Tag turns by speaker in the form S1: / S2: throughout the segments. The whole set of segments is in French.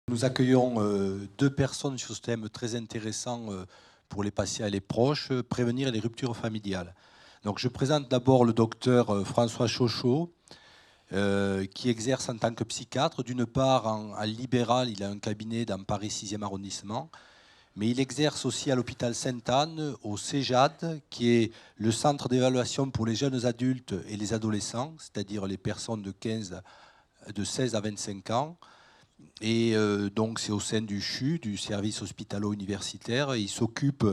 S1: Nous accueillons deux personnes sur ce thème très intéressant pour les patients et les proches, prévenir les ruptures familiales. Donc, je présente d'abord le docteur François Chochot, qui exerce en tant que psychiatre. D'une part, en libéral, il a un cabinet dans Paris 6e arrondissement, mais il exerce aussi à l'hôpital Sainte-Anne, au CEJAD, qui est le centre d'évaluation pour les jeunes adultes et les adolescents, c'est-à-dire les personnes de 16 à 25 ans. Et donc, c'est au sein du CHU, du service hospitalo-universitaire. Il s'occupe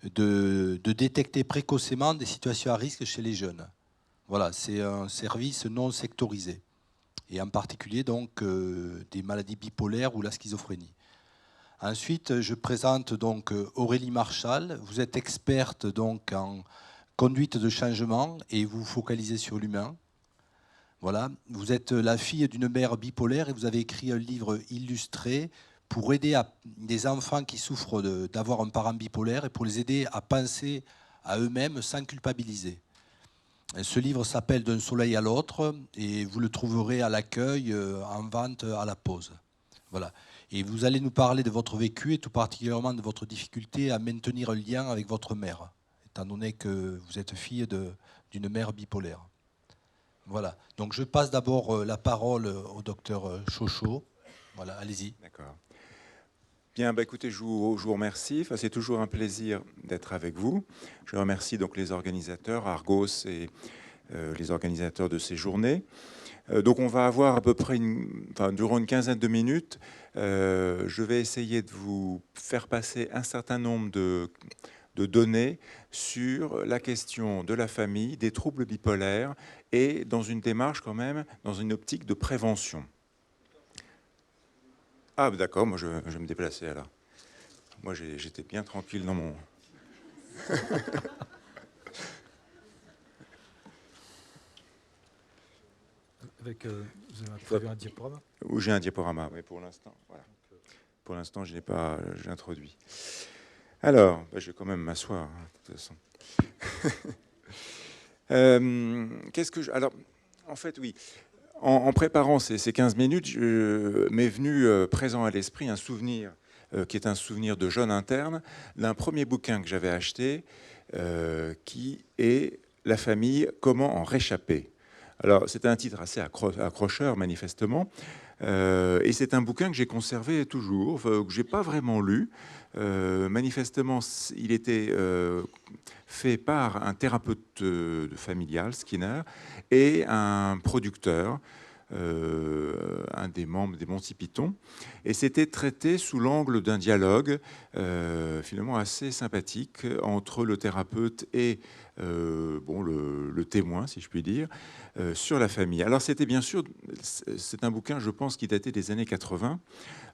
S1: de détecter précocement des situations à risque chez les jeunes. Voilà, c'est un service non sectorisé. Et en particulier, donc, des maladies bipolaires ou la schizophrénie. Ensuite, je présente donc Aurélie Marchal. Vous êtes experte donc en conduite de changement et vous focalisez sur l'humain. Voilà, vous êtes la fille d'une mère bipolaire et vous avez écrit un livre illustré pour aider des enfants qui souffrent d'avoir un parent bipolaire et pour les aider à penser à eux-mêmes sans culpabiliser. Et ce livre s'appelle D'un soleil à l'autre et vous le trouverez à l'accueil, en vente à la pause. Voilà. Et vous allez nous parler de votre vécu et tout particulièrement de votre difficulté à maintenir un lien avec votre mère, étant donné que vous êtes fille d'une mère bipolaire. Voilà. Donc je passe d'abord la parole au docteur Chochot. Voilà, allez-y.
S2: D'accord. Bien, bah écoutez, je vous remercie. Enfin, c'est toujours un plaisir d'être avec vous. Je remercie donc les organisateurs, Argos et les organisateurs de ces journées. Donc on va avoir à peu près, durant une quinzaine de minutes, je vais essayer de vous faire passer un certain nombre de données sur la question de la famille, des troubles bipolaires et dans une démarche quand même, dans une optique de prévention. Ah, d'accord, moi je vais me déplacer alors. Moi j'étais bien tranquille dans mon...
S3: Vous avez prévu un diaporama?
S2: Ou j'ai un diaporama, oui, pour l'instant. Voilà. Pour l'instant, je n'ai pas introduit. Alors, je vais quand même m'asseoir, hein, de toute façon. Qu'est-ce que je... Alors, en fait, oui. En préparant ces 15 minutes, m'est venu présent à l'esprit un souvenir qui est un souvenir de jeune interne d'un premier bouquin que j'avais acheté qui est La famille, comment en réchapper. Alors, c'est un titre assez accrocheur, manifestement, et c'est un bouquin que j'ai conservé toujours, que je n'ai pas vraiment lu. Manifestement, il était fait par un thérapeute familial, Skinner, et un producteur, un des membres des Monty Python, et c'était traité sous l'angle d'un dialogue finalement assez sympathique entre le thérapeute et le témoin, si je puis dire, sur la famille. Alors c'était bien sûr, c'est un bouquin, je pense, qui datait des années 80,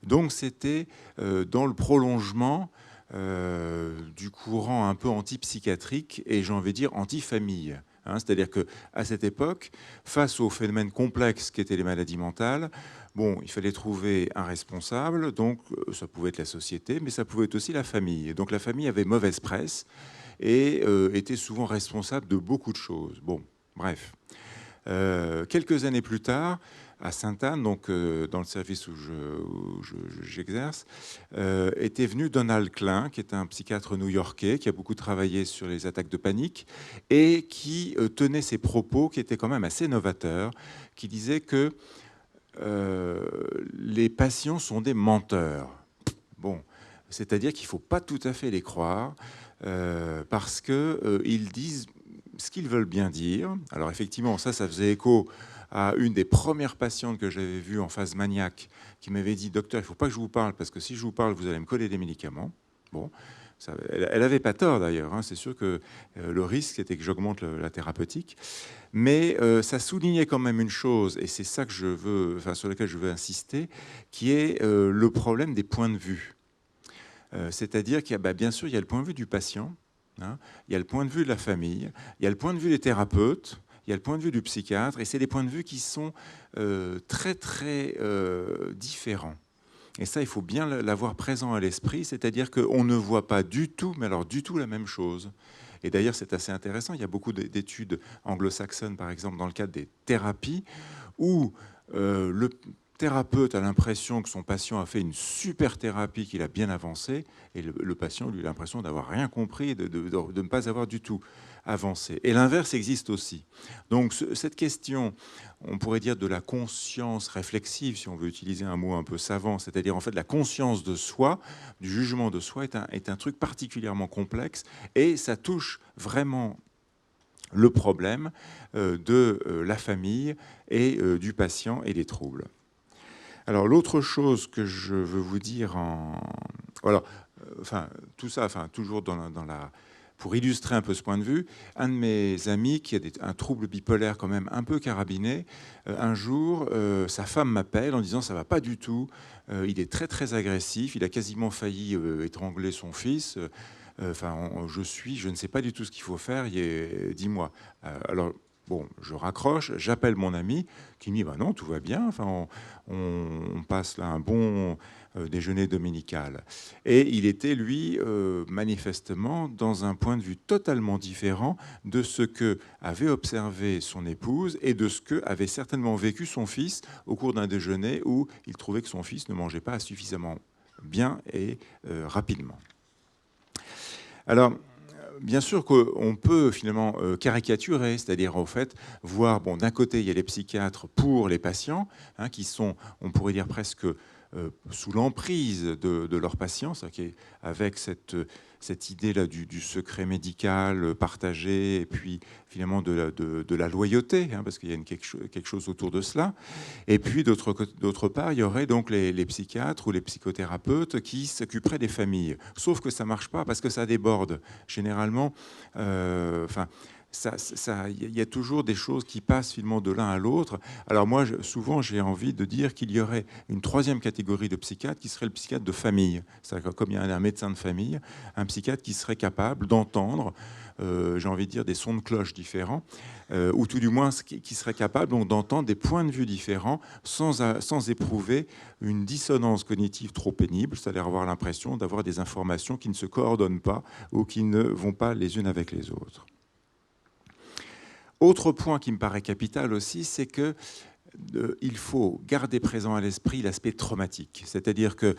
S2: donc c'était dans le prolongement du courant un peu antipsychiatrique et j'ai envie de dire anti-famille. C'est-à-dire qu'à cette époque, face aux phénomènes complexes qu'étaient les maladies mentales, bon, il fallait trouver un responsable, donc ça pouvait être la société, mais ça pouvait être aussi la famille. Et donc la famille avait mauvaise presse et était souvent responsable de beaucoup de choses. Bon, bref. Quelques années plus tard, à Sainte-Anne, donc dans le service où j'exerce, était venu Donald Klein, qui est un psychiatre new-yorkais, qui a beaucoup travaillé sur les attaques de panique, et qui tenait ses propos, qui étaient quand même assez novateurs, qui disait que les patients sont des menteurs. Bon, c'est-à-dire qu'il ne faut pas tout à fait les croire, parce qu'ils disent ce qu'ils veulent bien dire. Alors effectivement, ça faisait écho à une des premières patientes que j'avais vues en phase maniaque, qui m'avait dit « Docteur, il ne faut pas que je vous parle, parce que si je vous parle, vous allez me coller des médicaments. » Bon, elle n'avait pas tort d'ailleurs, hein. C'est sûr que le risque, c'était que j'augmente la thérapeutique. Mais ça soulignait quand même une chose, et c'est ça que sur laquelle je veux insister, qui est le problème des points de vue. C'est-à-dire qu'il y a, bien sûr, il y a le point de vue du patient, hein, il y a le point de vue de la famille, il y a le point de vue des thérapeutes, il y a le point de vue du psychiatre, et c'est des points de vue qui sont très, très différents. Et ça, il faut bien l'avoir présent à l'esprit, c'est-à-dire qu'on ne voit pas du tout, mais alors du tout la même chose. Et d'ailleurs, c'est assez intéressant, il y a beaucoup d'études anglo-saxonnes, par exemple, dans le cadre des thérapies, où thérapeute a l'impression que son patient a fait une super thérapie, qu'il a bien avancé, et le patient, lui, a l'impression d'avoir rien compris, de ne pas avoir du tout avancé. Et l'inverse existe aussi. Donc cette question, on pourrait dire de la conscience réflexive, si on veut utiliser un mot un peu savant, c'est-à-dire en fait la conscience de soi, du jugement de soi, est un truc particulièrement complexe, et ça touche vraiment le problème de la famille et du patient et des troubles. Alors l'autre chose que je veux vous dire voilà, tout ça, toujours pour illustrer un peu ce point de vue, un de mes amis qui a un trouble bipolaire quand même un peu carabiné, un jour, sa femme m'appelle en disant ça va pas du tout, il est très très agressif, il a quasiment failli étrangler son fils, je ne sais pas du tout ce qu'il faut faire, dis-moi. Alors bon, je raccroche, j'appelle mon ami qui me dit bah non, tout va bien, on passe là un bon déjeuner dominical. Et il était, lui, manifestement dans un point de vue totalement différent de ce que avait observé son épouse et de ce que avait certainement vécu son fils au cours d'un déjeuner où il trouvait que son fils ne mangeait pas suffisamment bien et rapidement. Alors, bien sûr qu'on peut finalement caricaturer, c'est-à-dire au fait voir, bon, d'un côté il y a les psychiatres pour les patients, qui sont, on pourrait dire presque sous l'emprise de leurs patients, avec cette idée-là du secret médical partagé, et puis finalement de la loyauté, parce qu'il y a quelque chose autour de cela. Et puis d'autre part, il y aurait donc les psychiatres ou les psychothérapeutes qui s'occuperaient des familles. Sauf que ça ne marche pas parce que ça déborde. Généralement, il y a toujours des choses qui passent finalement de l'un à l'autre. Alors moi, souvent, j'ai envie de dire qu'il y aurait une troisième catégorie de psychiatre qui serait le psychiatre de famille. C'est-à-dire comme il y a un médecin de famille, un psychiatre qui serait capable d'entendre, j'ai envie de dire, des sons de cloche différents, ou tout du moins qui serait capable donc d'entendre des points de vue différents sans éprouver une dissonance cognitive trop pénible, c'est-à-dire avoir l'impression d'avoir des informations qui ne se coordonnent pas ou qui ne vont pas les unes avec les autres. Autre point qui me paraît capital aussi, c'est que il faut garder présent à l'esprit l'aspect traumatique. C'est-à-dire que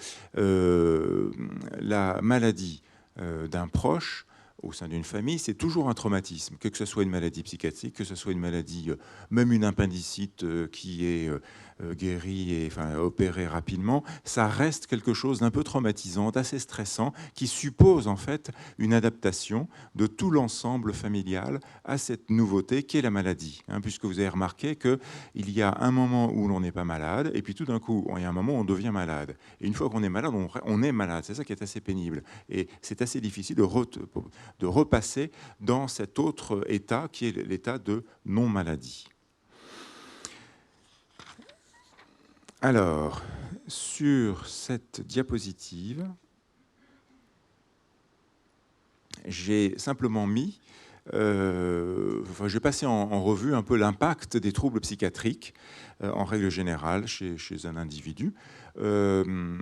S2: la maladie d'un proche au sein d'une famille, c'est toujours un traumatisme, que ce soit une maladie psychiatrique, que ce soit une maladie, même une appendicite qui est guérie et opérée rapidement, ça reste quelque chose d'un peu traumatisant, d'assez stressant, qui suppose en fait une adaptation de tout l'ensemble familial à cette nouveauté qu'est la maladie. Puisque vous avez remarqué qu'il y a un moment où l'on n'est pas malade, et puis tout d'un coup, il y a un moment où on devient malade. Et une fois qu'on est malade, on est malade. C'est ça qui est assez pénible. Et c'est assez difficile de repasser dans cet autre état qui est l'état de non-maladie. Alors, sur cette diapositive, j'ai simplement mis, j'ai passé en revue un peu l'impact des troubles psychiatriques en règle générale chez un individu.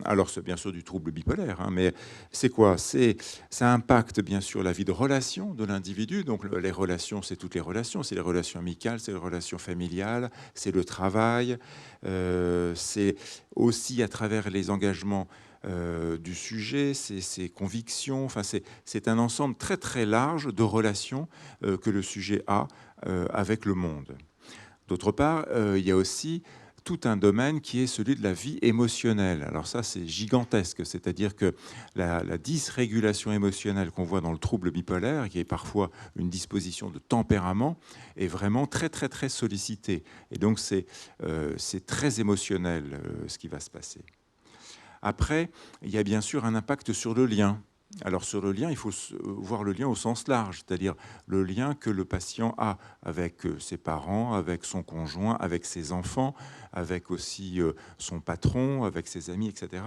S2: Alors c'est bien sûr du trouble bipolaire, mais c'est quoi? Ça impacte bien sûr la vie de relation de l'individu. Donc les relations, c'est toutes les relations, c'est les relations amicales, c'est les relations familiales, c'est le travail, c'est aussi à travers les engagements du sujet, ses convictions, c'est un ensemble très très large de relations que le sujet a avec le monde. D'autre part, il y a aussi tout un domaine qui est celui de la vie émotionnelle. Alors ça, c'est gigantesque, c'est-à-dire que la dysrégulation émotionnelle qu'on voit dans le trouble bipolaire, qui est parfois une disposition de tempérament, est vraiment très très très sollicitée. Et donc c'est très émotionnel ce qui va se passer. Après, il y a bien sûr un impact sur le lien. Alors sur le lien, il faut voir le lien au sens large, c'est-à-dire le lien que le patient a avec ses parents, avec son conjoint, avec ses enfants, avec aussi son patron, avec ses amis, etc.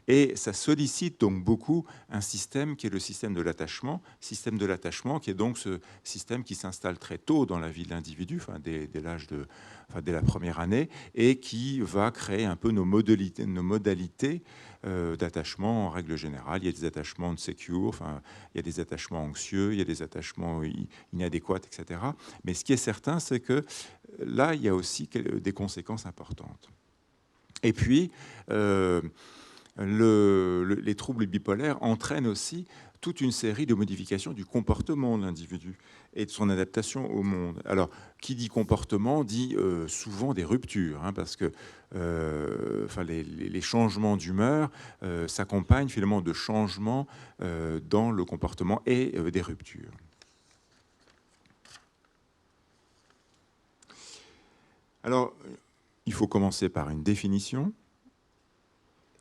S2: Et ça sollicite donc beaucoup un système qui est le système de l'attachement qui est donc ce système qui s'installe très tôt dans la vie de l'individu, dès la première année, et qui va créer un peu nos modalités d'attachement en règle générale. Il y a des attachements secure, il y a des attachements anxieux, il y a des attachements inadéquats, etc. Mais ce qui est certain, c'est que là, il y a aussi des conséquences importantes. Et puis, les troubles bipolaires entraînent aussi toute une série de modifications du comportement de l'individu et de son adaptation au monde. Alors, qui dit comportement dit souvent des ruptures, hein, parce que les changements d'humeur s'accompagnent finalement de changements dans le comportement et des ruptures. Alors, il faut commencer par une définition.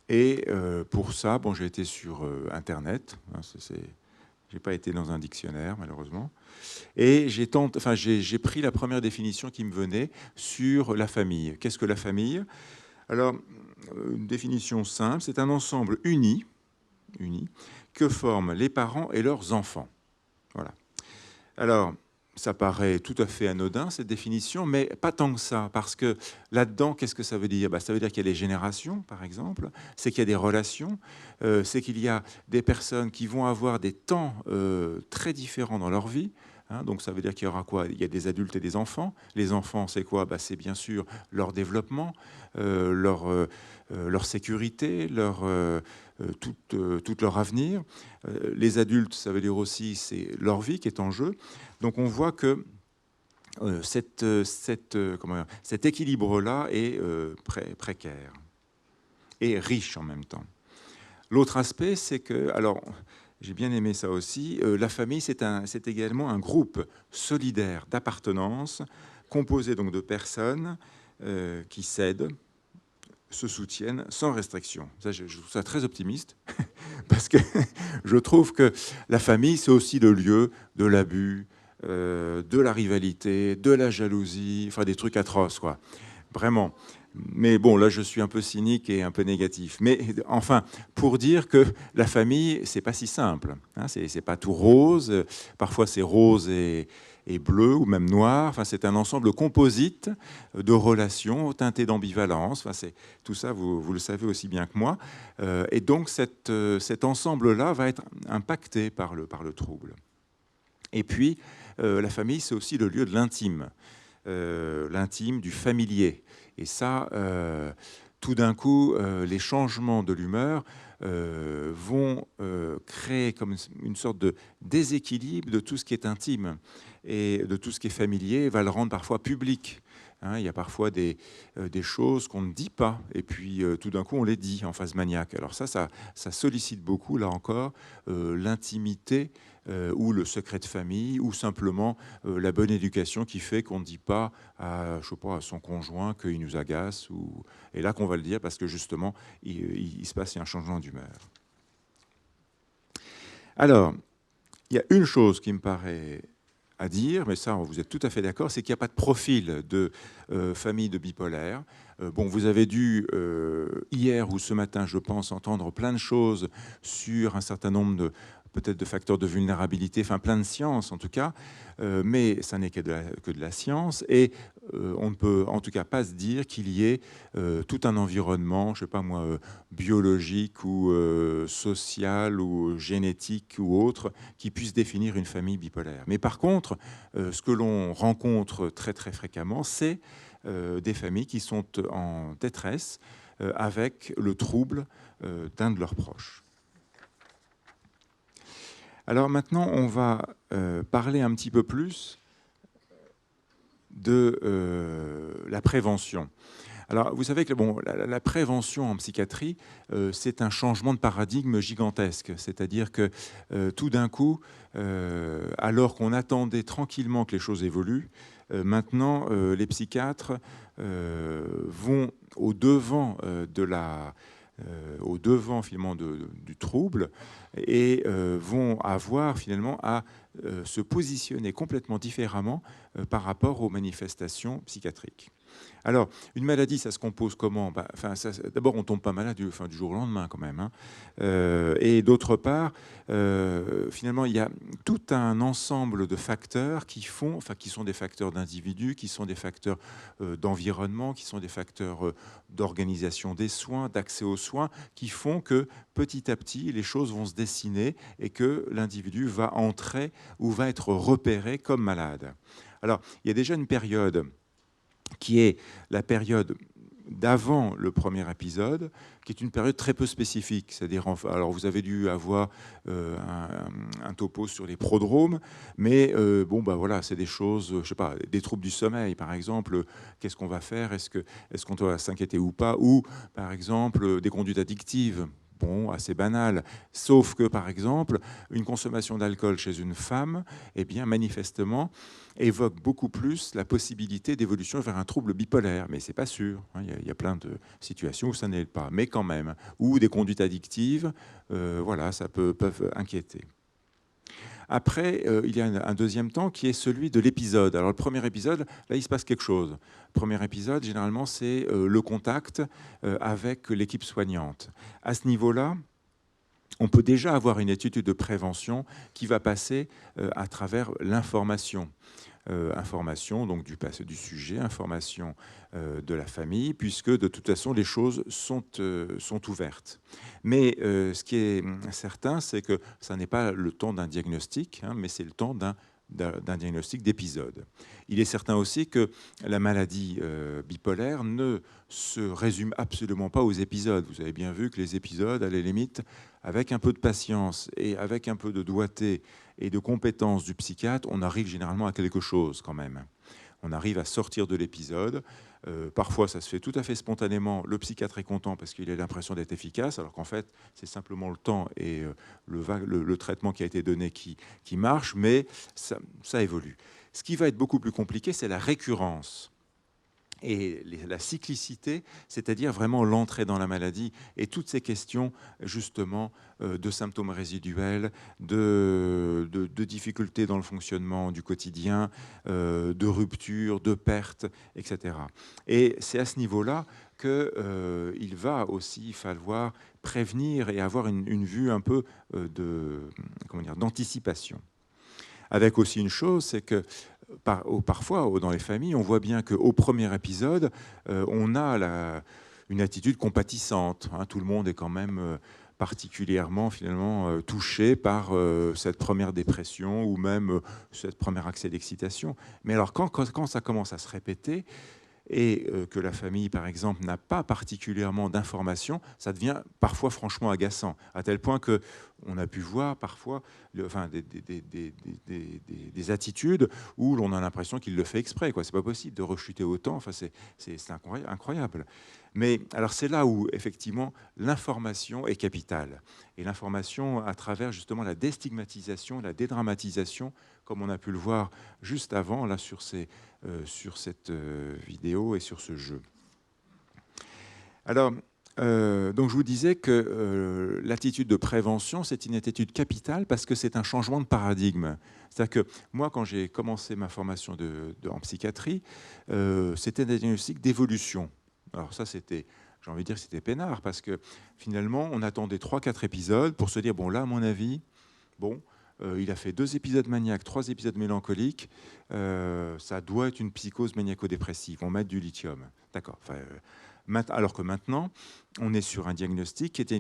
S2: Et pour ça, bon, j'ai été sur Internet. Hein, j'ai pas été dans un dictionnaire, malheureusement. Et j'ai pris la première définition qui me venait sur la famille. Qu'est-ce que la famille? Alors, une définition simple, c'est un ensemble uni que forment les parents et leurs enfants. Voilà. Alors, ça paraît tout à fait anodin, cette définition, mais pas tant que ça, parce que là-dedans, qu'est-ce que ça veut dire? Ça veut dire qu'il y a des générations, par exemple, c'est qu'il y a des relations, c'est qu'il y a des personnes qui vont avoir des temps très différents dans leur vie. Hein, donc ça veut dire qu'il y aura quoi? Il y a des adultes et des enfants. Les enfants, c'est quoi? C'est bien sûr leur développement, leur sécurité, tout leur avenir. Les adultes, ça veut dire aussi c'est leur vie qui est en jeu. Donc on voit que cet équilibre-là est précaire et riche en même temps. L'autre aspect, c'est que, alors j'ai bien aimé ça aussi, la famille, c'est également un groupe solidaire d'appartenance, composé donc de personnes qui s'aident, se soutiennent sans restriction. Ça, je trouve ça très optimiste, parce que je trouve que la famille, c'est aussi le lieu de l'abus, de la rivalité, de la jalousie, enfin des trucs atroces, quoi. Vraiment. Mais bon, là, je suis un peu cynique et un peu négatif. Mais enfin, pour dire que la famille, c'est pas si simple. Hein, c'est pas tout rose. Parfois, c'est rose et bleu ou même noir. Enfin, c'est un ensemble composite de relations teintées d'ambivalence. Enfin, tout ça, vous le savez aussi bien que moi. Et donc, cet ensemble-là va être impacté par le trouble. Et puis, la famille, c'est aussi le lieu de l'intime. L'intime, du familier. Et ça, tout d'un coup, les changements de l'humeur vont créer comme une sorte de déséquilibre de tout ce qui est intime et de tout ce qui est familier, et va le rendre parfois public. Hein, il y a parfois des choses qu'on ne dit pas, et puis tout d'un coup on les dit en phase maniaque. Alors ça sollicite beaucoup, là encore, l'intimité ou le secret de famille, ou simplement la bonne éducation qui fait qu'on ne dit pas à son conjoint qu'il nous agace. Et là qu'on va le dire parce que justement, il se passe un changement d'humeur. Alors, il y a une chose qui me paraît à dire, mais ça, vous êtes tout à fait d'accord, c'est qu'il n'y a pas de profil de famille de bipolaire. Vous avez dû, hier ou ce matin, je pense, entendre plein de choses sur un certain nombre peut-être de facteurs de vulnérabilité, enfin plein de sciences en tout cas, mais ça n'est que de la science, et on ne peut en tout cas pas se dire qu'il y ait tout un environnement, je ne sais pas moi, biologique ou social ou génétique ou autre, qui puisse définir une famille bipolaire. Mais par contre, ce que l'on rencontre très très fréquemment, c'est des familles qui sont en détresse avec le trouble d'un de leurs proches. Alors maintenant, on va parler un petit peu plus de la prévention. Alors, vous savez que la prévention en psychiatrie, c'est un changement de paradigme gigantesque. C'est-à-dire que tout d'un coup, alors qu'on attendait tranquillement que les choses évoluent, maintenant, les psychiatres vont au-devant finalement du trouble, et vont avoir finalement à se positionner complètement différemment par rapport aux manifestations psychiatriques. Alors, une maladie, ça se compose comment? D'abord, on ne tombe pas malade du jour au lendemain quand même. Hein. Et d'autre part, finalement, il y a tout un ensemble de facteurs qui sont des facteurs d'individus, qui sont des facteurs d'environnement, qui sont des facteurs d'organisation des soins, d'accès aux soins, qui font que petit à petit, les choses vont se dessiner et que l'individu va entrer ou va être repéré comme malade. Alors, il y a déjà une période qui est la période d'avant le premier épisode, qui est une période très peu spécifique. C'est-à-dire, alors vous avez dû avoir un topo sur les prodromes, mais bon, bah voilà, c'est des choses, je sais pas, des troubles du sommeil, par exemple. Qu'est-ce qu'on va faire? Est-ce qu'on doit s'inquiéter ou pas? Ou, par exemple, des conduites addictives. Bon, assez banal. Sauf que, par exemple, une consommation d'alcool chez une femme, eh bien, manifestement, évoque beaucoup plus la possibilité d'évolution vers un trouble bipolaire. Mais c'est pas sûr. Il y a plein de situations où ça n'est pas. Mais quand même. Ou des conduites addictives, voilà, ça peuvent inquiéter. Après, il y a un deuxième temps qui est celui de l'épisode. Alors, le premier épisode, là, il se passe quelque chose. Le premier épisode, généralement, c'est le contact avec l'équipe soignante. À ce niveau-là, on peut déjà avoir une étude de prévention qui va passer à travers l'information. Information donc du sujet, information de la famille, puisque de toute façon les choses sont ouvertes. Mais ce qui est certain, c'est que ça n'est pas le temps d'un diagnostic, mais c'est le temps d'un diagnostic d'épisode. Il est certain aussi que la maladie bipolaire ne se résume absolument pas aux épisodes. Vous avez bien vu que les épisodes, à la limite, avec un peu de patience et avec un peu de doigté et de compétence du psychiatre, on arrive généralement à quelque chose quand même. On arrive à sortir de l'épisode. Parfois, ça se fait tout à fait spontanément. Le psychiatre est content parce qu'il a l'impression d'être efficace, alors qu'en fait, c'est simplement le temps et le traitement qui a été donné qui marche, mais ça évolue. Ce qui va être beaucoup plus compliqué, c'est la récurrence. Et la cyclicité, c'est-à-dire vraiment l'entrée dans la maladie et toutes ces questions justement de symptômes résiduels, de difficultés dans le fonctionnement du quotidien, de rupture, de perte, etc. Et c'est à ce niveau-là qu'il va aussi falloir prévenir et avoir une vue un peu d'anticipation. Avec aussi une chose, c'est que parfois, dans les familles, on voit bien qu'au premier épisode, on a une attitude compatissante. Tout le monde est quand même particulièrement finalement touché par cette première dépression ou même cette première accès d'excitation. Mais alors quand ça commence à se répéter et que la famille, par exemple, n'a pas particulièrement d'informations, ça devient parfois franchement agaçant, à tel point qu'on a pu voir parfois des attitudes où l'on a l'impression qu'il le fait exprès. C'est pas possible de rechuter autant, c'est incroyable. Mais alors c'est là où, effectivement, l'information est capitale. Et l'information à travers, justement, la déstigmatisation, la dédramatisation, comme on a pu le voir juste avant, là, sur cette vidéo et sur ce jeu. Alors, donc je vous disais que l'attitude de prévention, c'est une attitude capitale parce que c'est un changement de paradigme. C'est-à-dire que moi, quand j'ai commencé ma formation en psychiatrie, c'était un diagnostic d'évolution. Alors ça, j'ai envie de dire que c'était peinard parce que finalement, on attendait 3-4 épisodes pour se dire, bon là, à mon avis, il a fait 2 épisodes maniaques, 3 épisodes mélancoliques. Ça doit être une psychose maniaco-dépressive. On met du lithium. D'accord. Alors que maintenant, on est sur un diagnostic qui est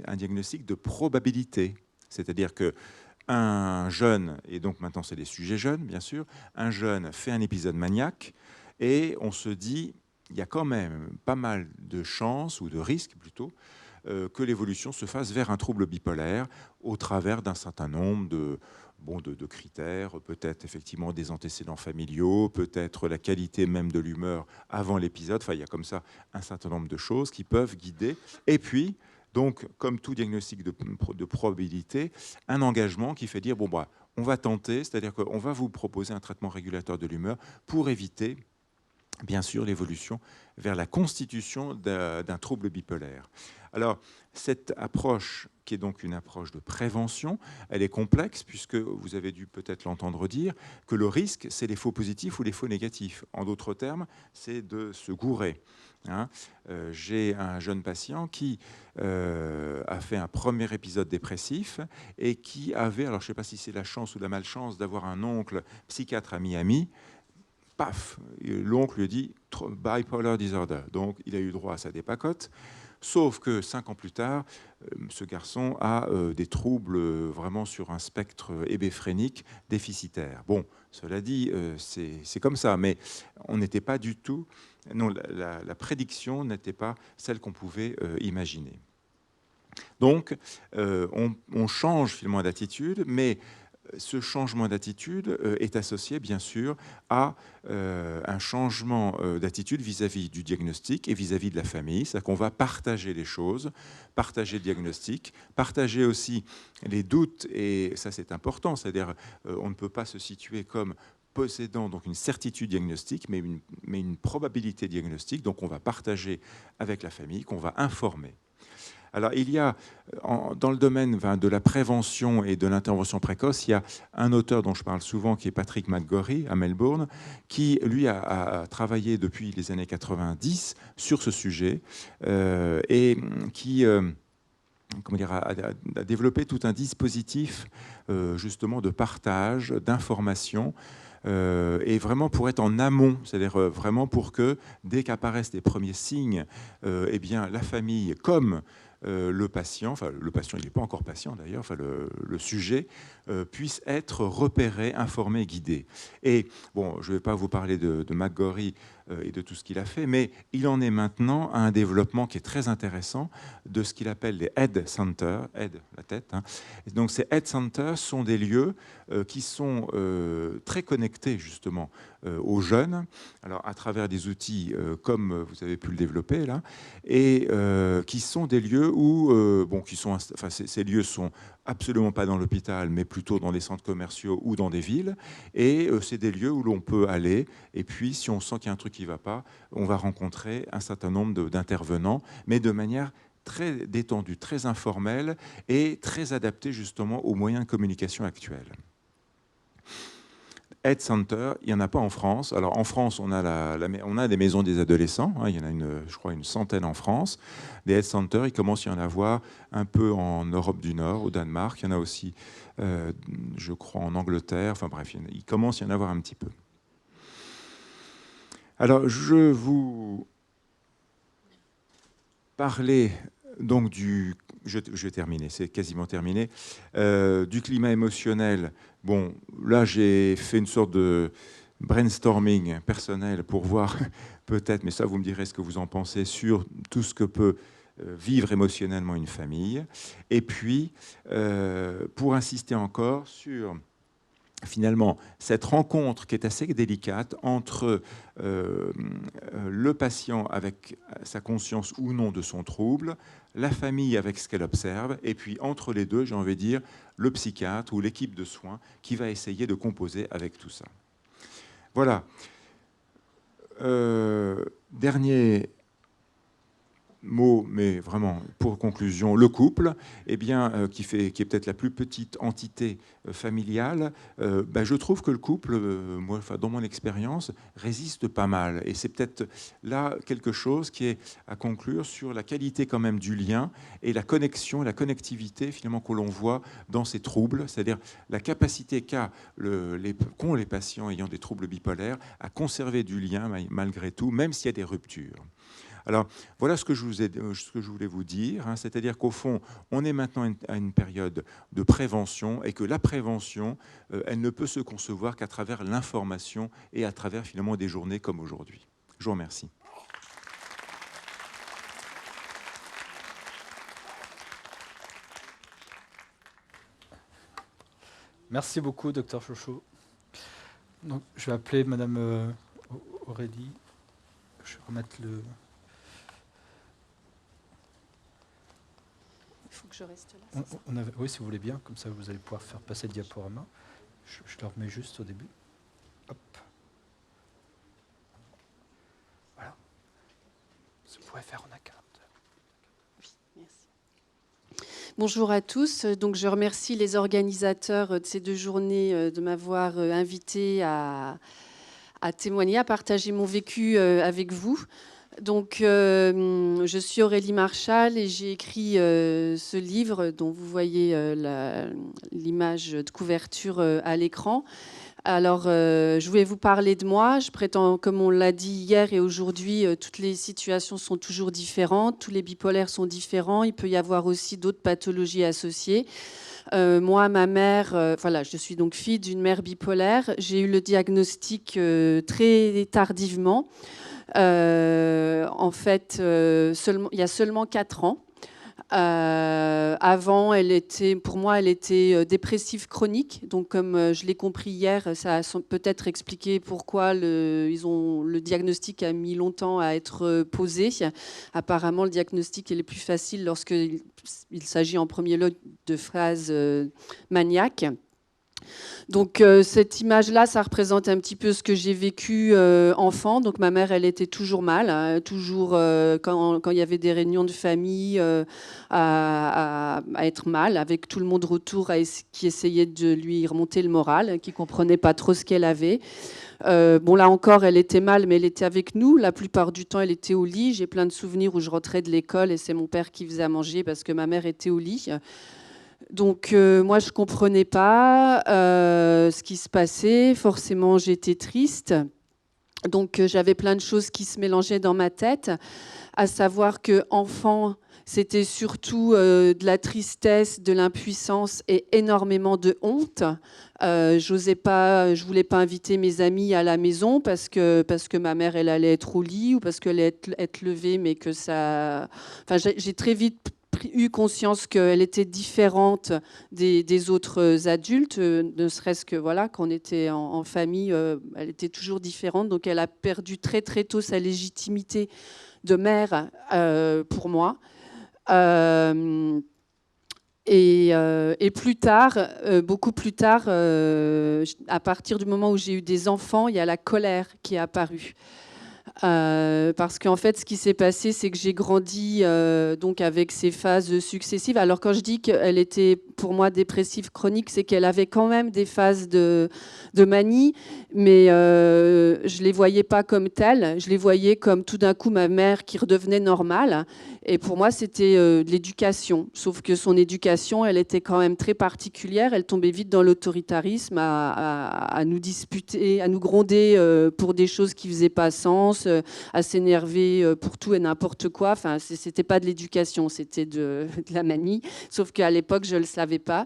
S2: un diagnostic de probabilité. C'est-à-dire qu'un jeune, et donc maintenant c'est des sujets jeunes, bien sûr, un jeune fait un épisode maniaque et on se dit, il y a quand même pas mal de chances, ou de risques plutôt, que l'évolution se fasse vers un trouble bipolaire au travers d'un certain nombre de critères, peut-être effectivement des antécédents familiaux, peut-être la qualité même de l'humeur avant l'épisode. Il y a comme ça un certain nombre de choses qui peuvent guider. Et puis, donc, comme tout diagnostic de probabilité, un engagement qui fait dire, on va tenter, c'est-à-dire qu'on va vous proposer un traitement régulateur de l'humeur pour éviter, bien sûr, l'évolution vers la constitution d'un trouble bipolaire. Alors, cette approche, qui est donc une approche de prévention, elle est complexe, puisque vous avez dû peut-être l'entendre dire, que le risque, c'est les faux positifs ou les faux négatifs. En d'autres termes, c'est de se gourer. J'ai un jeune patient qui a fait un premier épisode dépressif et qui avait, alors je ne sais pas si c'est la chance ou la malchance, d'avoir un oncle psychiatre à Miami, paf, l'oncle lui dit bipolar disorder. Donc il a eu droit à sa dépacote. Sauf que 5 ans plus tard, ce garçon a des troubles vraiment sur un spectre hébéphrénique déficitaire. Bon, cela dit, c'est comme ça, mais on n'était pas du tout... Non, la prédiction n'était pas celle qu'on pouvait imaginer. Donc, on change finalement d'attitude, mais ce changement d'attitude est associé, bien sûr, à un changement d'attitude vis-à-vis du diagnostic et vis-à-vis de la famille. C'est-à-dire qu'on va partager les choses, partager le diagnostic, partager aussi les doutes, et ça c'est important, c'est-à-dire on ne peut pas se situer comme possédant donc une certitude diagnostique, mais une probabilité diagnostique, donc on va partager avec la famille, qu'on va informer. Alors, il y a, dans le domaine de la prévention et de l'intervention précoce, il y a un auteur dont je parle souvent, qui est Patrick McGorry, à Melbourne, qui, lui, a travaillé depuis les années 90 sur ce sujet et qui a développé tout un dispositif, justement, de partage, d'information, et vraiment pour être en amont, c'est-à-dire vraiment pour que, dès qu'apparaissent les premiers signes, eh bien, la famille, comme le patient, enfin le patient, il n'est pas encore patient d'ailleurs, enfin le sujet puisse être repéré, informé, guidé. Et bon, je ne vais pas vous parler de McGorry et de tout ce qu'il a fait, mais il en est maintenant à un développement qui est très intéressant de ce qu'il appelle les Head Centers, Head, la tête. Hein. Donc ces Head Centers sont des lieux qui sont très connectés justement aux jeunes, alors à travers des outils comme vous avez pu le développer là, et qui sont des lieux où, ces lieux sont absolument pas dans l'hôpital, mais plutôt dans les centres commerciaux ou dans des villes, et c'est des lieux où l'on peut aller, et puis si on sent qu'il y a un truc qui ne va pas, on va rencontrer un certain nombre d'intervenants, mais de manière très détendue, très informelle, et très adaptée justement aux moyens de communication actuels. Head Center, il n'y en a pas en France. Alors en France, on a des maisons des adolescents, hein, il y en a je crois une centaine en France. Des Head Centers, il commence à y en avoir un peu en Europe du Nord, au Danemark, il y en a aussi, je crois, en Angleterre, enfin bref, il commence à y en avoir un petit peu. Alors je vous parlais donc je vais terminer, c'est quasiment terminé, du climat émotionnel. Bon, là, j'ai fait une sorte de brainstorming personnel pour voir peut-être, mais ça, vous me direz ce que vous en pensez, sur tout ce que peut vivre émotionnellement une famille. Et puis, pour insister encore sur, finalement, cette rencontre qui est assez délicate entre le patient avec sa conscience ou non de son trouble, la famille avec ce qu'elle observe, et puis entre les deux, j'ai envie de dire, le psychiatre ou l'équipe de soins qui va essayer de composer avec tout ça. Voilà. Dernier mot, mais vraiment pour conclusion, le couple, eh bien, qui est peut-être la plus petite entité familiale, je trouve que le couple, moi, dans mon expérience, résiste pas mal. Et c'est peut-être là quelque chose qui est à conclure sur la qualité quand même du lien et la connexion, la connectivité finalement que l'on voit dans ces troubles, c'est-à-dire la capacité qu'ont les patients ayant des troubles bipolaires à conserver du lien malgré tout, même s'il y a des ruptures. Alors, voilà ce que je voulais vous dire, hein, c'est-à-dire qu'au fond, on est maintenant à une période de prévention et que la prévention, elle ne peut se concevoir qu'à travers l'information et à travers finalement des journées comme aujourd'hui. Je vous remercie.
S3: Merci beaucoup, Dr Chocho. Donc, je vais appeler Madame Aurélie. Je vais remettre le...
S4: Il faut que je reste là.
S3: Oui, si vous voulez bien, comme ça vous allez pouvoir faire passer le diaporama. Je le remets juste au début. Hop. Voilà. Vous pouvez faire en A40.
S4: Oui, merci. Bonjour à tous. Donc, je remercie les organisateurs de ces 2 journées de m'avoir invité à témoigner, à partager mon vécu avec vous. Donc, je suis Aurélie Marchal et j'ai écrit ce livre dont vous voyez l'image de couverture à l'écran. Alors, je voulais vous parler de moi. Je prétends, comme on l'a dit hier et aujourd'hui, toutes les situations sont toujours différentes. Tous les bipolaires sont différents. Il peut y avoir aussi d'autres pathologies associées. Moi, ma mère, voilà, je suis donc fille d'une mère bipolaire. J'ai eu le diagnostic très tardivement. En fait, il y a seulement 4 ans. Avant, pour moi, elle était dépressive chronique. Donc, comme je l'ai compris hier, ça a peut-être expliqué pourquoi le diagnostic a mis longtemps à être posé. Apparemment, le diagnostic est le plus facile lorsqu'il s'agit en premier lieu de phases maniaques. Donc cette image-là, ça représente un petit peu ce que j'ai vécu enfant. Donc ma mère, elle était toujours mal, hein, toujours quand il y avait des réunions de famille, à être mal, avec tout le monde autour qui essayait de lui remonter le moral, qui comprenait pas trop ce qu'elle avait. Bon, là encore, elle était mal, mais elle était avec nous. La plupart du temps, elle était au lit. J'ai plein de souvenirs où je rentrais de l'école et c'est mon père qui faisait à manger parce que ma mère était au lit. Donc moi, je ne comprenais pas ce qui se passait. Forcément, j'étais triste. Donc j'avais plein de choses qui se mélangeaient dans ma tête, à savoir qu'enfant, c'était surtout de la tristesse, de l'impuissance et énormément de honte. Je voulais pas inviter mes amis à la maison parce que ma mère, elle allait être au lit ou parce qu'elle allait être levée, mais que ça... Enfin, j'ai très vite eu conscience qu'elle était différente des autres adultes, ne serait-ce que voilà, quand on était en famille, elle était toujours différente. Donc elle a perdu très très tôt sa légitimité de mère pour moi. Et plus tard, beaucoup plus tard, à partir du moment où j'ai eu des enfants, il y a la colère qui est apparue. Parce qu'en fait, ce qui s'est passé, c'est que j'ai grandi donc avec ces phases successives. Alors, quand je dis qu'elle était pour moi dépressive chronique, c'est qu'elle avait quand même des phases de manie, mais je les voyais pas comme telles. Je les voyais comme tout d'un coup ma mère qui redevenait normale. Et pour moi, c'était de l'éducation. Sauf que son éducation, elle était quand même très particulière. Elle tombait vite dans l'autoritarisme, à nous disputer, à nous gronder pour des choses qui faisaient pas sens, à s'énerver pour tout et n'importe quoi. Enfin, c'était pas de l'éducation, c'était de la manie. Sauf qu'à l'époque, je le savais pas.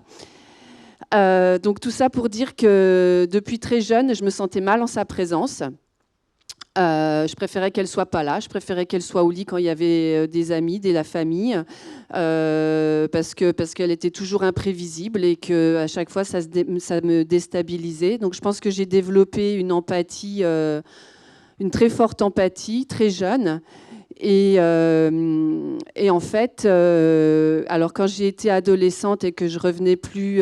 S4: Donc tout ça pour dire que depuis très jeune, je me sentais mal en sa présence. Je préférais qu'elle soit pas là, je préférais qu'elle soit au lit quand il y avait des amis, de la famille, parce qu'elle était toujours imprévisible et qu'à chaque fois, ça me déstabilisait. Donc je pense que j'ai développé une empathie, une très forte empathie, très jeune. Et en fait, alors quand j'ai été adolescente et que je revenais plus,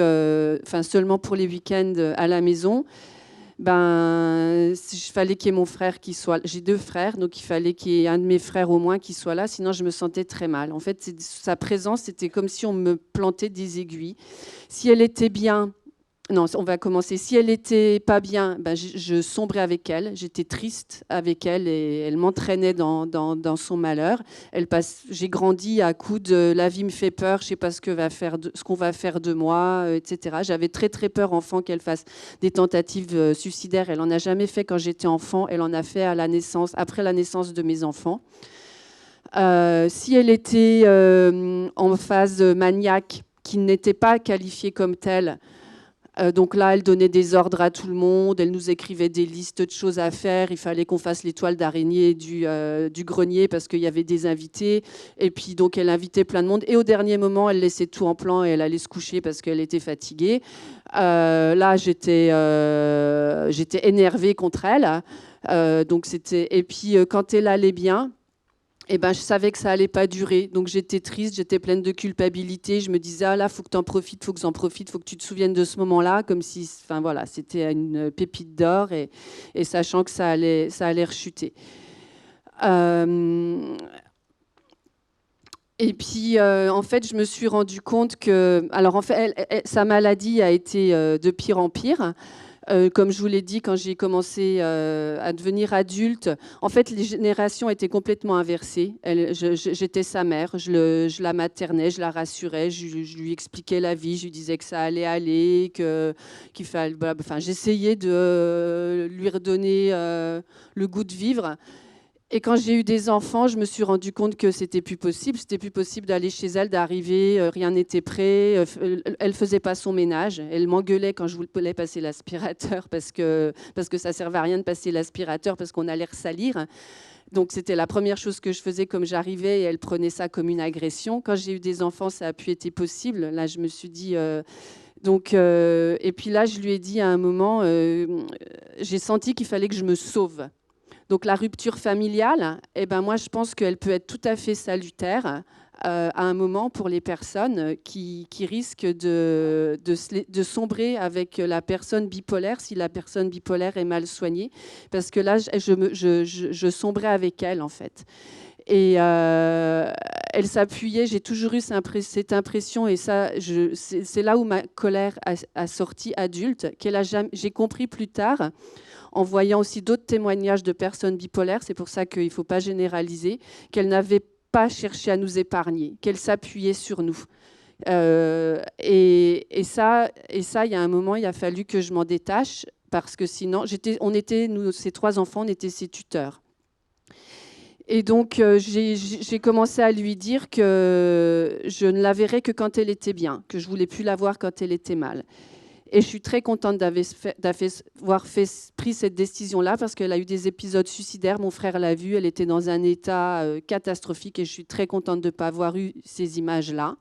S4: seulement pour les week-ends à la maison, il fallait qu'il y ait mon frère qui soit. J'ai 2 frères, donc il fallait qu'il y ait un de mes frères au moins qui soit là, sinon je me sentais très mal. En fait, sa présence, c'était comme si on me plantait des aiguilles. Si elle était bien, non, on va commencer. Si elle était pas bien, je sombrais avec elle. J'étais triste avec elle et elle m'entraînait dans son malheur. J'ai grandi à coups de la vie me fait peur, je sais pas ce qu'on va faire de moi, etc. J'avais très très peur enfant qu'elle fasse des tentatives suicidaires. Elle en a jamais fait quand j'étais enfant. Elle en a fait après la naissance de mes enfants. Si elle était en phase maniaque, qui n'était pas qualifiée comme telle. Donc là, elle donnait des ordres à tout le monde, elle nous écrivait des listes de choses à faire, il fallait qu'on fasse les toiles d'araignée du grenier parce qu'il y avait des invités, et puis donc elle invitait plein de monde, et au dernier moment, elle laissait tout en plan et elle allait se coucher parce qu'elle était fatiguée. Là, j'étais énervée contre elle, et puis quand elle allait bien, je savais que ça allait pas durer. Donc j'étais triste, j'étais pleine de culpabilité. Je me disais, ah là, faut que tu en profites, faut que j'en profite, faut que tu te souviennes de ce moment-là, comme si, c'était une pépite d'or, et sachant que ça allait rechuter. Et puis, en fait, je me suis rendu compte que, alors en fait, sa maladie a été de pire en pire. Comme je vous l'ai dit, quand j'ai commencé à devenir adulte, en fait, les générations étaient complètement inversées. J'étais sa mère, je la maternais, je la rassurais, je lui expliquais la vie, je lui disais que ça allait aller, qu'il fallait. Enfin, j'essayais de lui redonner le goût de vivre. Et quand j'ai eu des enfants, je me suis rendu compte que c'était plus possible. C'était plus possible d'aller chez elle, d'arriver, rien n'était prêt. Elle faisait pas son ménage. Elle m'engueulait quand je voulais passer l'aspirateur parce que ça servait à rien de passer l'aspirateur parce qu'on allait ressalir. Donc c'était la première chose que je faisais comme j'arrivais et elle prenait ça comme une agression. Quand j'ai eu des enfants, ça a pu être possible. Là, je me suis dit. Et puis là, je lui ai dit à un moment, j'ai senti qu'il fallait que je me sauve. Donc la rupture familiale, moi je pense qu'elle peut être tout à fait salutaire à un moment pour les personnes qui risquent de sombrer avec la personne bipolaire si la personne bipolaire est mal soignée. Parce que là, je sombrais avec elle en fait. Et elle s'appuyait, j'ai toujours eu cette impression, et ça, c'est là où ma colère a sorti adulte, j'ai compris plus tard, en voyant aussi d'autres témoignages de personnes bipolaires, c'est pour ça qu'il ne faut pas généraliser, qu'elle n'avait pas cherché à nous épargner, qu'elle s'appuyait sur nous. Et ça, il y a un moment, il a fallu que je m'en détache, parce que sinon, nous, ces 3 enfants, on était ses tuteurs. Et donc, j'ai commencé à lui dire que je ne la verrais que quand elle était bien, que je ne voulais plus la voir quand elle était mal. Et je suis très contente d'avoir pris cette décision-là parce qu'elle a eu des épisodes suicidaires. Mon frère l'a vue, elle était dans un état catastrophique et je suis très contente de ne pas avoir eu ces images-là.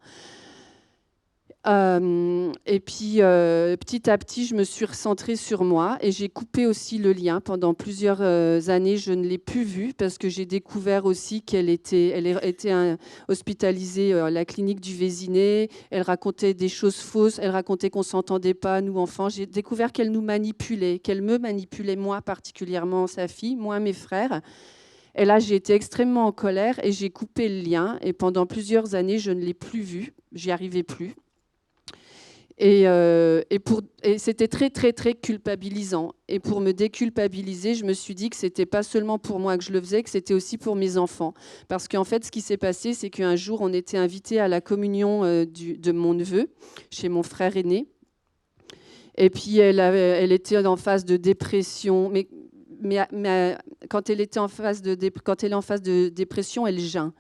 S4: Et puis, petit à petit, je me suis recentrée sur moi et j'ai coupé aussi le lien. Pendant plusieurs années, je ne l'ai plus vue parce que j'ai découvert aussi qu'elle était hospitalisée à la clinique du Vésinet. Elle racontait des choses fausses. Elle racontait qu'on ne s'entendait pas, nous, enfants. J'ai découvert qu'elle nous manipulait, qu'elle me manipulait, moi particulièrement, sa fille, moi, mes frères. Et là, j'ai été extrêmement en colère et j'ai coupé le lien. Et pendant plusieurs années, je ne l'ai plus vue. J'y arrivais plus. Et c'était très, très, très culpabilisant. Et pour me déculpabiliser, je me suis dit que ce n'était pas seulement pour moi que je le faisais, que c'était aussi pour mes enfants. Parce qu'en fait, ce qui s'est passé, c'est qu'un jour, on était invités à la communion de mon neveu, chez mon frère aîné. Et puis, elle était en phase de dépression. Mais quand elle est en phase de dépression, elle geint.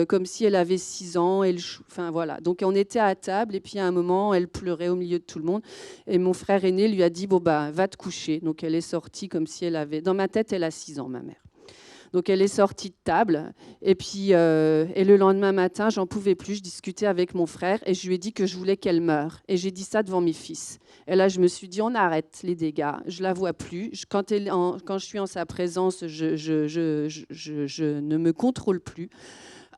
S4: Comme si elle avait 6 ans. Enfin, voilà. Donc, on était à table et puis à un moment, elle pleurait au milieu de tout le monde. Et mon frère aîné lui a dit, bon, bah, va te coucher. Donc, elle est sortie comme si elle avait... Dans ma tête, elle a 6 ans, ma mère. Donc, elle est sortie de table. Et puis, et le lendemain matin, j'en pouvais plus. Je discutais avec mon frère et je lui ai dit que je voulais qu'elle meure. Et j'ai dit ça devant mes fils. Et là, je me suis dit, on arrête les dégâts. Je la vois plus. Quand je suis en sa présence, je ne me contrôle plus.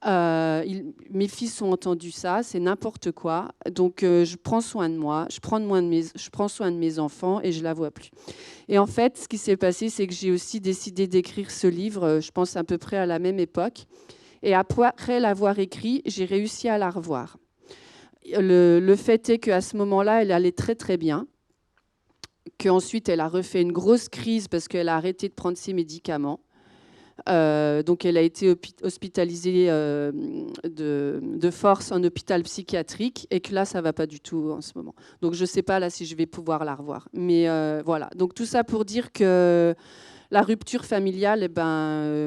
S4: Mes fils ont entendu ça, c'est n'importe quoi. Donc, je prends soin de moi, je prends soin de mes enfants et je la vois plus. Et en fait, ce qui s'est passé, c'est que j'ai aussi décidé d'écrire ce livre, je pense à peu près à la même époque. Et après l'avoir écrit, j'ai réussi à la revoir. Le fait est qu'à ce moment-là, elle allait très très bien. Qu'ensuite, elle a refait une grosse crise parce qu'elle a arrêté de prendre ses médicaments. Donc, elle a été hospitalisée de force en hôpital psychiatrique et que là, ça ne va pas du tout en ce moment. Donc, je ne sais pas là si je vais pouvoir la revoir. Mais voilà. Donc, tout ça pour dire que la rupture familiale,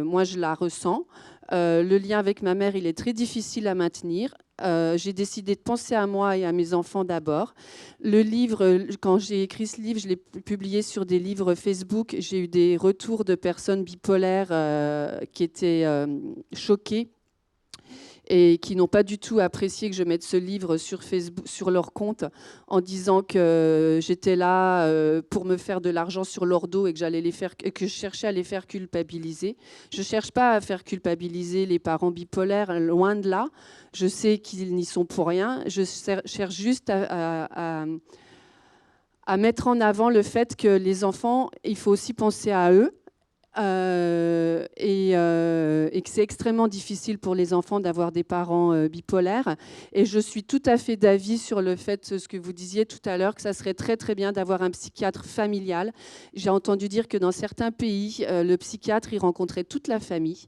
S4: moi, je la ressens. Le lien avec ma mère, il est très difficile à maintenir. J'ai décidé de penser à moi et à mes enfants d'abord. Le livre, quand j'ai écrit ce livre, je l'ai publié sur des livres Facebook. J'ai eu des retours de personnes bipolaires qui étaient choquées et qui n'ont pas du tout apprécié que je mette ce livre sur Facebook, sur leur compte, en disant que j'étais là pour me faire de l'argent sur leur dos et que je cherchais à les faire culpabiliser. Je ne cherche pas à faire culpabiliser les parents bipolaires, loin de là. Je sais qu'ils n'y sont pour rien. Je cherche juste à mettre en avant le fait que les enfants, il faut aussi penser à eux. et que c'est extrêmement difficile pour les enfants d'avoir des parents bipolaires. Et je suis tout à fait d'avis sur le fait, ce que vous disiez tout à l'heure, que ça serait très très bien d'avoir un psychiatre familial. J'ai entendu dire que dans certains pays, le psychiatre, il rencontrait toute la famille.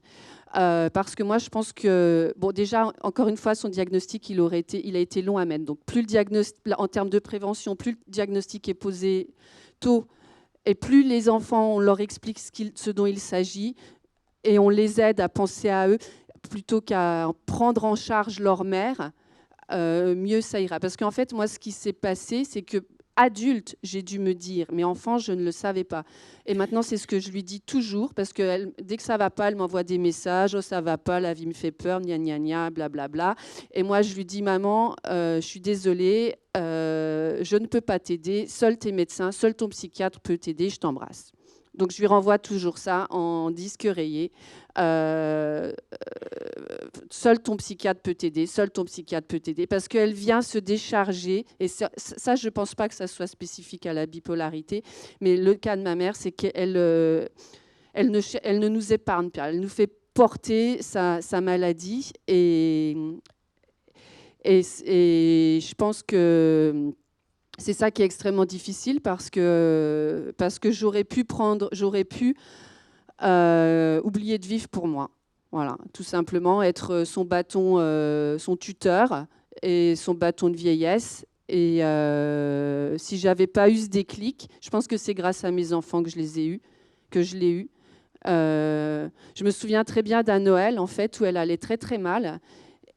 S4: Parce que moi, je pense que, bon, déjà, encore une fois, son diagnostic, il a été long à mettre. Donc, plus le diagnostic, en termes de prévention, plus le diagnostic est posé tôt, et plus les enfants, on leur explique ce dont il s'agit, et on les aide à penser à eux, plutôt qu'à prendre en charge leur mère, mieux ça ira. Parce qu'en fait, moi, ce qui s'est passé, c'est que adulte, j'ai dû me dire, mais enfant, je ne le savais pas. Et maintenant, c'est ce que je lui dis toujours, parce que dès que ça va pas, elle m'envoie des messages, oh, ça va pas, la vie me fait peur, gna gna gna, blablabla. Et moi, je lui dis, maman, je suis désolée, je ne peux pas t'aider, seuls tes médecins, seul ton psychiatre peut t'aider, je t'embrasse. Donc, je lui renvoie toujours ça en disque rayé. Seul ton psychiatre peut t'aider, seul ton psychiatre peut t'aider, parce qu'elle vient se décharger, et ça je ne pense pas que ça soit spécifique à la bipolarité, mais le cas de ma mère, c'est qu'elle elle ne nous épargne pas, elle nous fait porter sa maladie, et je pense que c'est ça qui est extrêmement difficile, parce que j'aurais pu oublier de vivre pour moi. Voilà, tout simplement être son bâton, son tuteur et son bâton de vieillesse. Et si j'avais pas eu ce déclic, je pense que c'est grâce à mes enfants que je l'ai eu. Je me souviens très bien d'un Noël, en fait, où elle allait très très mal.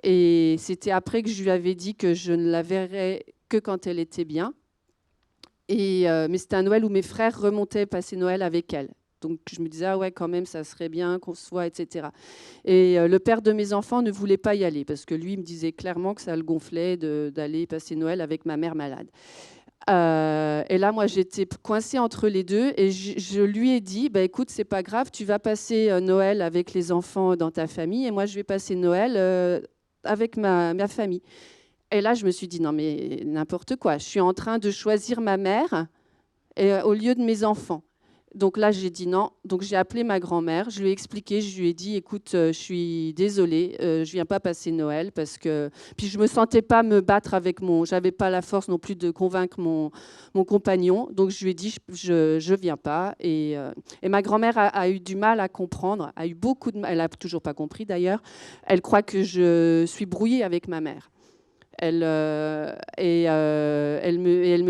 S4: Et c'était après que je lui avais dit que je ne la verrais que quand elle était bien. Mais c'était un Noël où mes frères remontaient passer Noël avec elle. Donc je me disais, ah ouais, quand même, ça serait bien qu'on se voit, etc. Et le père de mes enfants ne voulait pas y aller, parce que lui, il me disait clairement que ça le gonflait d'aller passer Noël avec ma mère malade. Et là, moi, j'étais coincée entre les deux, et je lui ai dit, bah, écoute, c'est pas grave, tu vas passer Noël avec les enfants dans ta famille, et moi, je vais passer Noël avec ma famille. Et là, je me suis dit, non, mais n'importe quoi. Je suis en train de choisir ma mère au lieu de mes enfants. Donc là, j'ai dit non. Donc j'ai appelé ma grand-mère. Je lui ai expliqué. Je lui ai dit, écoute, je suis désolée. Je ne viens pas passer Noël parce que... Puis je ne me sentais pas me battre avec je n'avais pas la force non plus de convaincre mon compagnon. Donc je lui ai dit, je ne viens pas. Et ma grand-mère a eu du mal à comprendre. A eu beaucoup de mal. Elle n'a toujours pas compris d'ailleurs. Elle croit que je suis brouillée avec ma mère. Elle me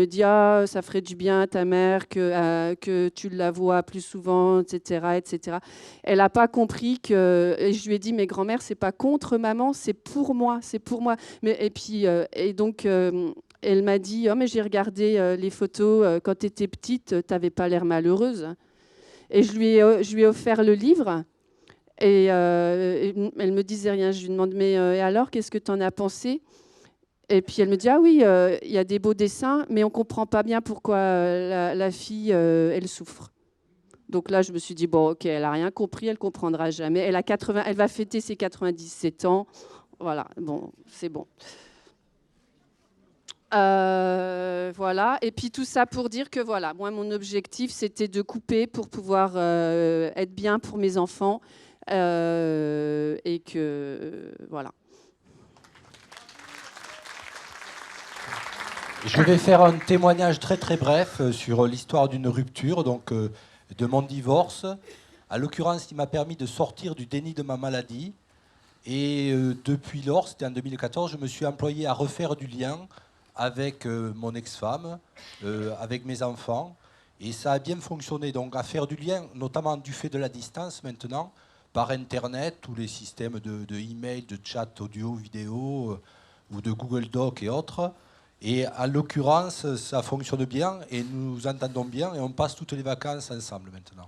S4: dit, ah, ça ferait du bien à ta mère que tu la vois plus souvent, etc., etc. Elle n'a pas compris que... Et je lui ai dit, mais grand-mère, c'est pas contre maman, c'est pour moi, c'est pour moi. Et donc, elle m'a dit, oh, mais j'ai regardé les photos quand tu étais petite, tu n'avais pas l'air malheureuse. Et je lui ai offert le livre. Et elle me disait rien. Je lui demande, mais et alors, qu'est-ce que tu en as pensé ? Et puis elle me dit, ah oui, il y a des beaux dessins, mais on ne comprend pas bien pourquoi la fille, elle souffre. Donc là, je me suis dit, bon, ok, elle n'a rien compris, elle ne comprendra jamais. Elle va fêter ses 97 ans. Voilà, bon, c'est bon. Voilà. Et puis tout ça pour dire que, voilà, moi, mon objectif, c'était de couper pour pouvoir être bien pour mes enfants. Et que, voilà.
S1: Je vais faire un témoignage très très bref sur l'histoire d'une rupture, donc de mon divorce. À l'occurrence, il m'a permis de sortir du déni de ma maladie. Et depuis lors, c'était en 2014, je me suis employé à refaire du lien avec mon ex-femme, avec mes enfants. Et ça a bien fonctionné. Donc à faire du lien, notamment du fait de la distance maintenant, par Internet, tous les systèmes de email, de chat audio, vidéo, ou de Google Doc et autres. Et en l'occurrence, ça fonctionne bien et nous nous entendons bien et on passe toutes les vacances ensemble maintenant.